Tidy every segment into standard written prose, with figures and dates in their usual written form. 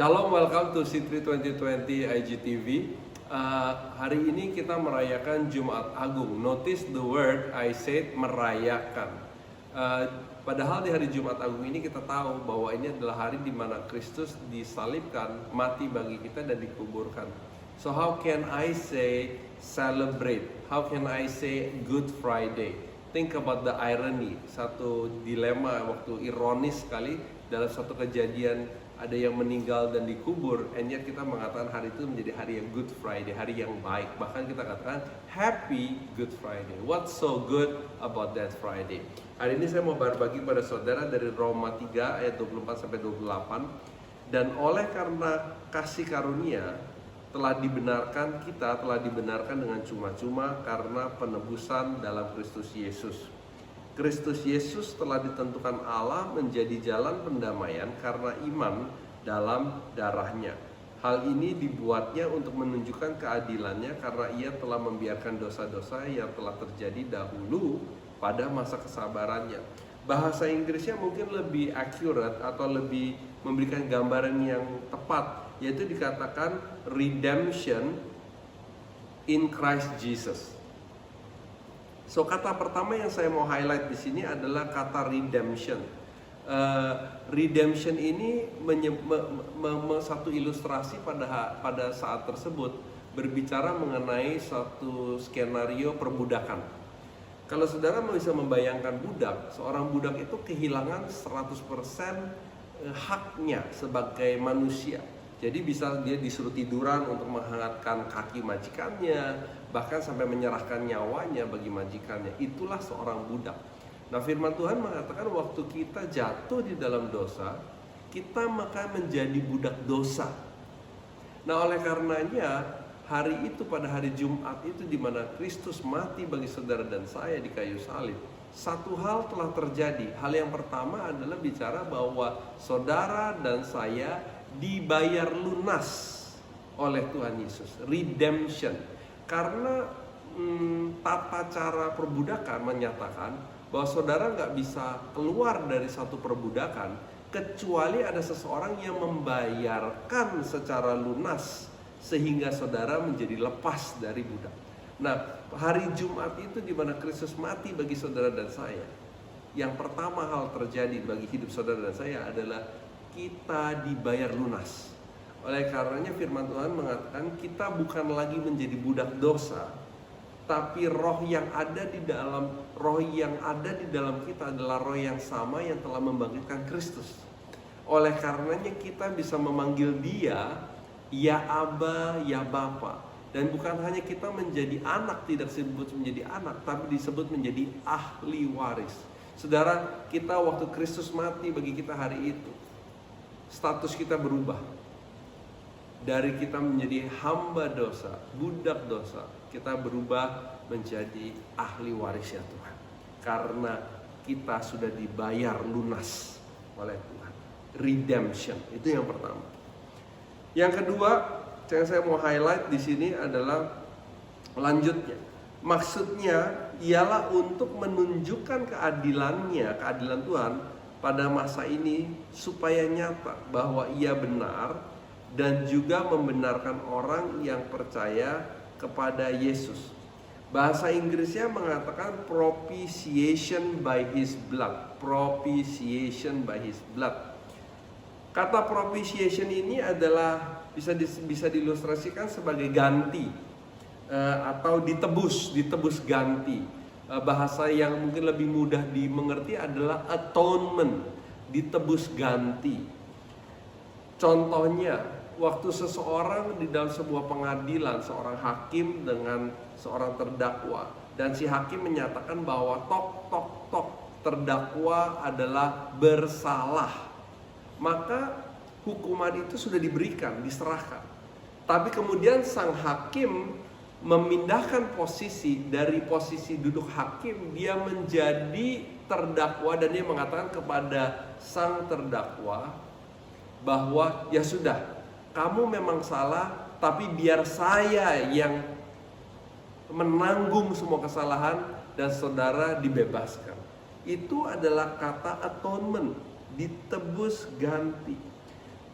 Shalom, welcome to C3 2020 IGTV. Hari ini kita merayakan Jumat Agung. Notice the word I said, merayakan. Padahal di hari Jumat Agung ini kita tahu bahwa ini adalah hari di mana Kristus disalibkan, mati bagi kita dan dikuburkan. So how can I say celebrate? How can I say Good Friday? Think about the irony, satu dilema waktu ironis sekali dalam satu kejadian ada yang meninggal dan dikubur, and yet kita mengatakan hari itu menjadi hari yang Good Friday, hari yang baik. Bahkan kita katakan Happy Good Friday. What's so good about that Friday? Hari ini saya mau berbagi pada saudara dari Roma 3 ayat 24 sampai 28. Dan oleh karena kasih karunia kita telah dibenarkan dengan cuma-cuma karena penebusan dalam Kristus Yesus. Kristus Yesus telah ditentukan Allah menjadi jalan pendamaian karena iman dalam darahnya. Hal ini dibuatnya untuk menunjukkan keadilannya karena ia telah membiarkan dosa-dosa yang telah terjadi dahulu pada masa kesabarannya. Bahasa Inggrisnya mungkin lebih accurate atau lebih memberikan gambaran yang tepat, yaitu dikatakan redemption in Christ Jesus. So kata pertama yang saya mau highlight di sini adalah kata redemption. Redemption ini satu ilustrasi pada saat tersebut berbicara mengenai satu skenario perbudakan. Kalau saudara bisa membayangkan budak, seorang budak itu kehilangan 100% haknya sebagai manusia. Jadi bisa dia disuruh tiduran untuk menghangatkan kaki majikannya, bahkan sampai menyerahkan nyawanya bagi majikannya. Itulah seorang budak. Nah, firman Tuhan mengatakan waktu kita jatuh di dalam dosa, kita maka menjadi budak dosa. Nah, oleh karenanya hari itu, pada hari Jumat itu di mana Kristus mati bagi saudara dan saya di kayu salib, satu hal telah terjadi. Hal yang pertama adalah bicara bahwa saudara dan saya dibayar lunas oleh Tuhan Yesus. Redemption. Karena tata cara perbudakan menyatakan bahwa saudara nggak bisa keluar dari satu perbudakan kecuali ada seseorang yang membayarkan secara lunas sehingga saudara menjadi lepas dari budak. Nah, hari Jumat itu di mana Kristus mati bagi saudara dan saya, yang pertama hal terjadi bagi hidup saudara dan saya adalah kita dibayar lunas. Oleh karenanya firman Tuhan mengatakan kita bukan lagi menjadi budak dosa, tapi roh yang ada di dalam kita adalah roh yang sama yang telah membangkitkan Kristus. Oleh karenanya kita bisa memanggil Dia ya Aba, ya Bapa. Dan bukan hanya kita menjadi anak, tidak disebut menjadi anak, tapi disebut menjadi ahli waris. Saudara, kita waktu Kristus mati bagi kita hari itu, status kita berubah. Dari kita menjadi hamba dosa, budak dosa, kita berubah menjadi ahli waris ya Tuhan. Karena kita sudah dibayar lunas oleh Tuhan. Redemption, itu yang pertama. Yang kedua, yang saya mau highlight di sini adalah lanjutnya. Maksudnya ialah untuk menunjukkan keadilan Tuhan pada masa ini supaya nyata bahwa Ia benar dan juga membenarkan orang yang percaya kepada Yesus. Bahasa Inggrisnya mengatakan propitiation by His blood. Propitiation by His blood. Kata propitiation ini adalah bisa diilustrasikan sebagai ganti atau ditebus ganti. Bahasa yang mungkin lebih mudah dimengerti adalah atonement, ditebus ganti. Contohnya, waktu seseorang di dalam sebuah pengadilan, seorang hakim dengan seorang terdakwa, dan si hakim menyatakan bahwa terdakwa adalah bersalah, maka hukuman itu sudah diberikan, diserahkan. Tapi kemudian sang hakim memindahkan posisi, dari posisi duduk hakim dia menjadi terdakwa, dan dia mengatakan kepada sang terdakwa bahwa ya sudah, kamu memang salah, tapi biar saya yang menanggung semua kesalahan dan saudara dibebaskan. Itu adalah kata atonement, ditebus ganti.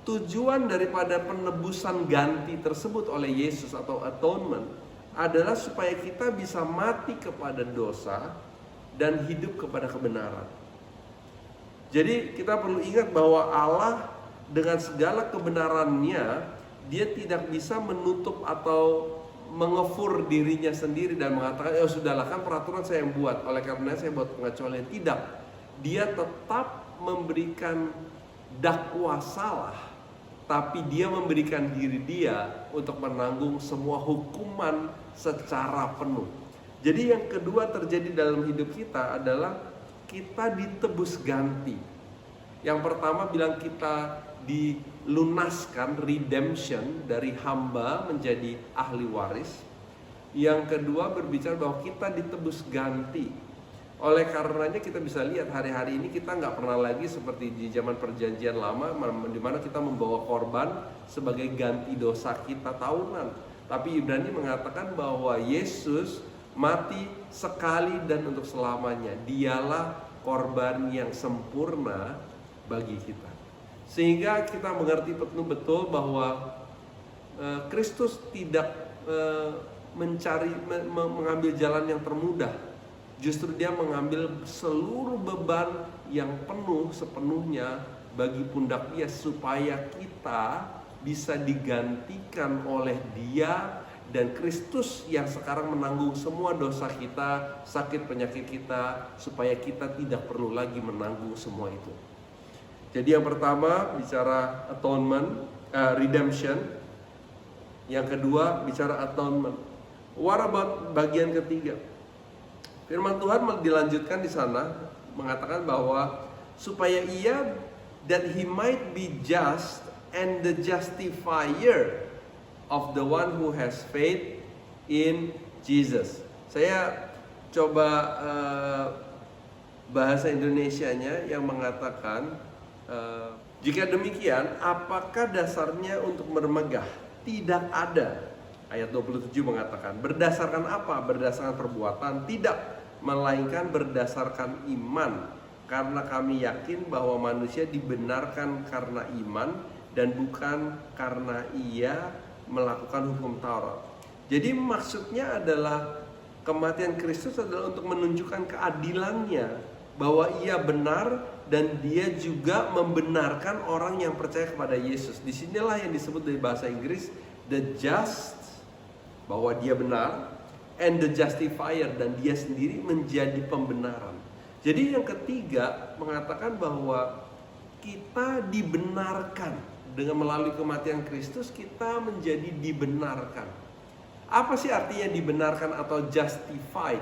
tujuan daripada penebusan ganti tersebut oleh Yesus atau atonement adalah supaya kita bisa mati kepada dosa dan hidup kepada kebenaran. Jadi kita perlu ingat bahwa Allah dengan segala kebenarannya, dia tidak bisa menutup atau mengefur dirinya sendiri dan mengatakan, ya sudahlah, kan peraturan saya yang buat, oleh karena saya buat pengecualian. Tidak, dia tetap memberikan dakwah salah, tapi dia memberikan diri dia untuk menanggung semua hukuman secara penuh. Jadi yang kedua terjadi dalam hidup kita adalah kita ditebus ganti. Yang pertama bilang kita dilunaskan, redemption, dari hamba menjadi ahli waris. Yang kedua berbicara bahwa kita ditebus ganti. Oleh karenanya kita bisa lihat hari-hari ini kita nggak pernah lagi seperti di zaman perjanjian lama, di mana kita membawa korban sebagai ganti dosa kita tahunan. Tapi Ibrani mengatakan bahwa Yesus mati sekali dan untuk selamanya. Dialah korban yang sempurna bagi kita. Sehingga kita mengerti betul bahwa Kristus tidak mengambil jalan yang termudah. Justru dia mengambil seluruh beban yang penuh sepenuhnya bagi pundak dia, supaya kita bisa digantikan oleh dia. Dan Kristus yang sekarang menanggung semua dosa kita, sakit penyakit kita, supaya kita tidak perlu lagi menanggung semua itu. Jadi yang pertama bicara atonement, redemption. Yang kedua bicara atonement. What about bagian ketiga? Firman Tuhan dilanjutkan di sana mengatakan bahwa supaya ia, that he might be just and the justifier of the one who has faith in Jesus. Saya coba bahasa Indonesianya yang mengatakan, jika demikian, apakah dasarnya untuk bermegah? Tidak ada. Ayat 27 mengatakan, berdasarkan apa? Berdasarkan perbuatan? Tidak, melainkan berdasarkan iman. Karena kami yakin bahwa manusia dibenarkan karena iman dan bukan karena ia melakukan hukum Taurat. Jadi maksudnya adalah kematian Kristus adalah untuk menunjukkan keadilannya, bahwa ia benar dan dia juga membenarkan orang yang percaya kepada Yesus. Disinilah yang disebut dari bahasa Inggris the just, bahwa dia benar, and the justifier, dan dia sendiri menjadi pembenaran. Jadi yang ketiga mengatakan bahwa kita dibenarkan dengan melalui kematian Kristus, kita menjadi dibenarkan. Apa sih artinya dibenarkan atau justified?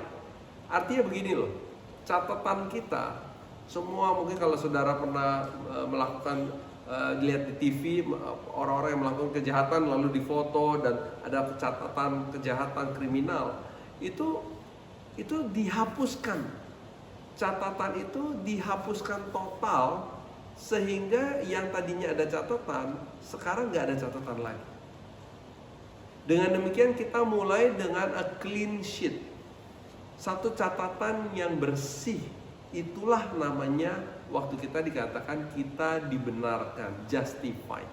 Artinya begini loh, catatan kita, semua mungkin kalau saudara pernah melakukan, dilihat di TV, orang-orang yang melakukan kejahatan lalu difoto dan ada catatan kejahatan kriminal, itu dihapuskan. Catatan itu dihapuskan total, sehingga yang tadinya ada catatan sekarang nggak ada catatan lagi. Dengan demikian kita mulai dengan a clean sheet, satu catatan yang bersih. Itulah namanya waktu kita dikatakan kita dibenarkan, justified.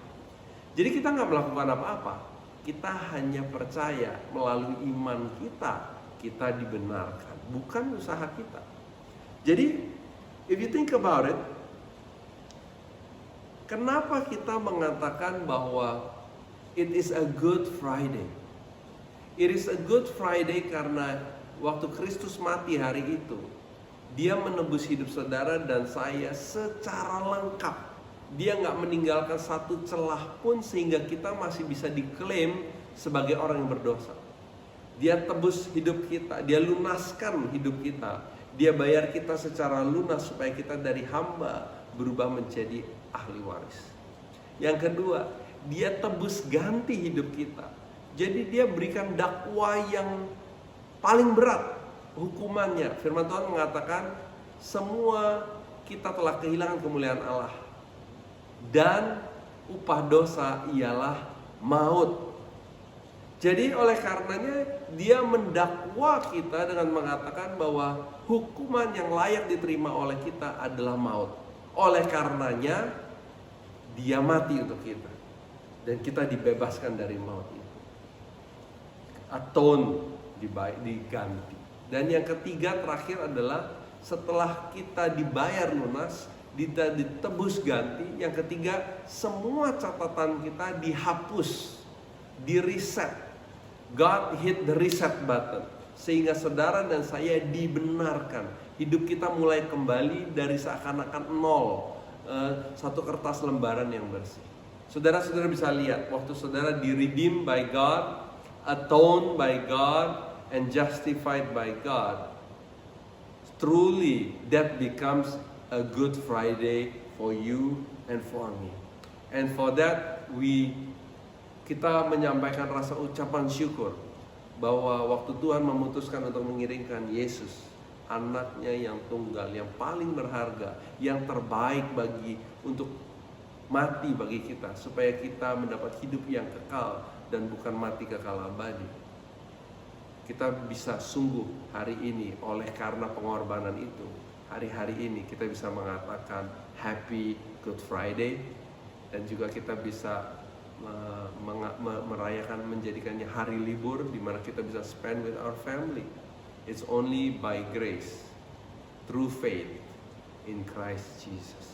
Jadi kita nggak melakukan apa-apa, kita hanya percaya melalui iman kita dibenarkan, bukan usaha kita. Jadi if you think about it, kenapa kita mengatakan bahwa it is a good Friday? It is a good Friday karena waktu Kristus mati hari itu, dia menebus hidup saudara dan saya secara lengkap. Dia nggak meninggalkan satu celah pun sehingga kita masih bisa diklaim sebagai orang yang berdosa. Dia tebus hidup kita, dia lunaskan hidup kita. Dia bayar kita secara lunas supaya kita dari hamba berubah menjadi ahli waris. Yang kedua, dia tebus ganti hidup kita. Jadi dia berikan dakwah yang paling berat hukumannya. Firman Tuhan mengatakan semua kita telah kehilangan kemuliaan Allah, dan upah dosa ialah maut. Jadi oleh karenanya dia mendakwa kita dengan mengatakan bahwa hukuman yang layak diterima oleh kita adalah maut. Oleh karenanya Dia mati untuk kita. Dan kita dibebaskan dari maut itu. Atone, diganti. Dan yang ketiga terakhir adalah setelah kita dibayar lunas, kita ditebus ganti. Yang ketiga, semua catatan kita dihapus, di-reset. God hit the reset button. Sehingga saudara dan saya dibenarkan. Hidup kita mulai kembali dari seakan-akan nol. Satu kertas lembaran yang bersih. Saudara-saudara bisa lihat, waktu saudara di-redeem by God, atoned by God, and justified by God, truly that becomes a Good Friday for you and for me. And for that, kita menyampaikan rasa ucapan syukur bahwa waktu Tuhan memutuskan untuk mengirimkan Yesus, anaknya yang tunggal, yang paling berharga, yang terbaik untuk mati bagi kita, supaya kita mendapat hidup yang kekal dan bukan mati kekal abadi. Kita bisa sungguh hari ini oleh karena pengorbanan itu, hari-hari ini kita bisa mengatakan Happy Good Friday, dan juga kita bisa merayakan, menjadikannya hari libur di mana kita bisa spend with our family. It's only by grace, through faith in Christ Jesus.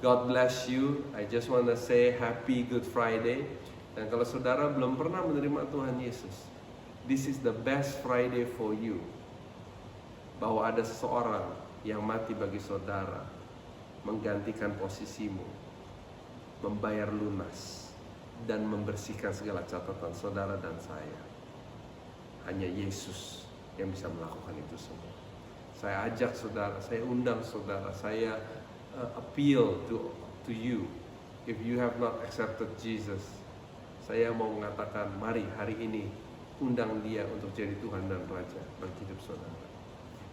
God bless you. I just want to say Happy Good Friday. Dan kalau saudara belum pernah menerima Tuhan Yesus, this is the best Friday for you. Bahwa ada seseorang yang mati bagi saudara, menggantikan posisimu, membayar lunas, dan membersihkan segala catatan saudara dan saya. Hanya Yesus yang bisa melakukan itu semua. Saya ajak saudara, saya undang saudara, saya appeal to you. If you have not accepted Jesus, saya mau mengatakan, mari hari ini undang dia untuk jadi Tuhan dan Raja bagi hidup saudara.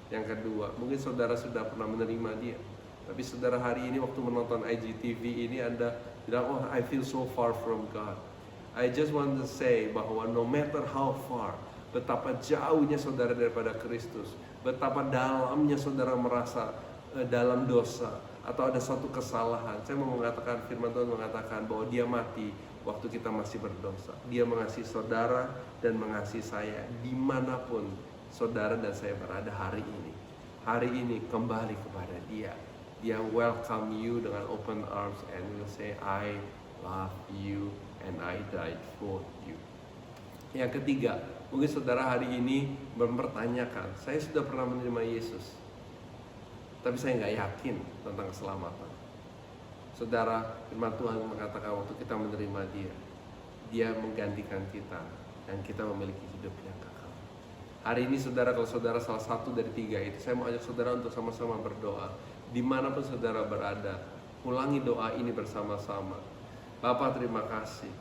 Yang kedua, mungkin saudara sudah pernah menerima dia, tapi saudara hari ini waktu menonton IGTV ini Anda bilang, oh I feel so far from God. I just want to say bahwa no matter how far, betapa jauhnya saudara daripada Kristus, betapa dalamnya saudara merasa dalam dosa, atau ada suatu kesalahan. Saya mau mengatakan, firman Tuhan mengatakan bahwa dia mati waktu kita masih berdosa. Dia mengasihi saudara dan mengasihi saya dimanapun saudara dan saya berada hari ini. Hari ini kembali kepada dia. Dia welcome you dengan open arms and will say, I love you and I died for you. Yang ketiga, mungkin saudara hari ini mempertanyakan, saya sudah pernah menerima Yesus, tapi saya nggak yakin tentang keselamatan. Saudara, firman Tuhan mengatakan waktu kita menerima dia, dia menggantikan kita dan kita memiliki hidup yang kekal. Hari ini saudara, kalau saudara salah satu dari tiga itu, saya mau ajak saudara untuk sama-sama berdoa. Dimanapun saudara berada, ulangi doa ini bersama-sama. Bapa, terima kasih.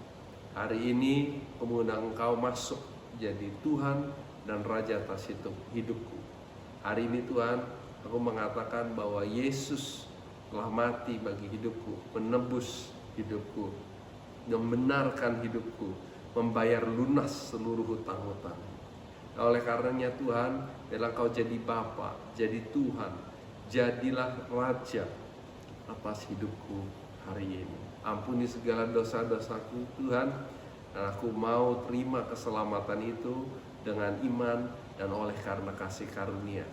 Hari ini mengundang Engkau masuk jadi Tuhan dan Raja atas hidupku. Hari ini Tuhan, aku mengatakan bahwa Yesus telah mati bagi hidupku, menebus hidupku, membenarkan hidupku, membayar lunas seluruh hutang-hutang. Oleh karenanya Tuhan, biarlah Kau jadi Bapa, jadi Tuhan, jadilah Raja atas hidupku hari ini. Ampuni segala dosa-dosaku Tuhan, dan aku mau terima keselamatan itu dengan iman dan oleh karena kasih karunia.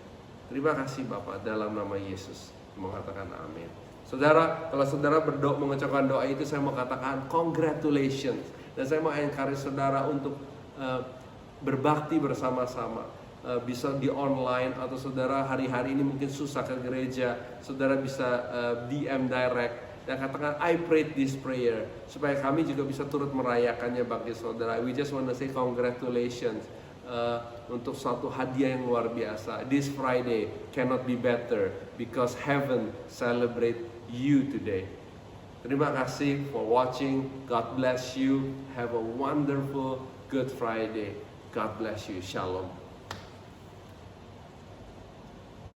Terima kasih Bapa, dalam nama Yesus mengatakan amin. Saudara, kalau saudara berdoa mengucapkan doa itu, saya mau katakan congratulations. Dan saya mau encourage saudara untuk berbakti bersama-sama. Bisa di online, atau saudara hari-hari ini mungkin susah ke gereja, saudara bisa DM direct dan katakan I prayed this prayer, supaya kami juga bisa turut merayakannya bagi saudara. We just want to say congratulations. Untuk suatu hadiah yang luar biasa. This Friday cannot be better because heaven celebrate you today. Terima kasih for watching. God bless you. Have a wonderful Good Friday. God bless you. Shalom.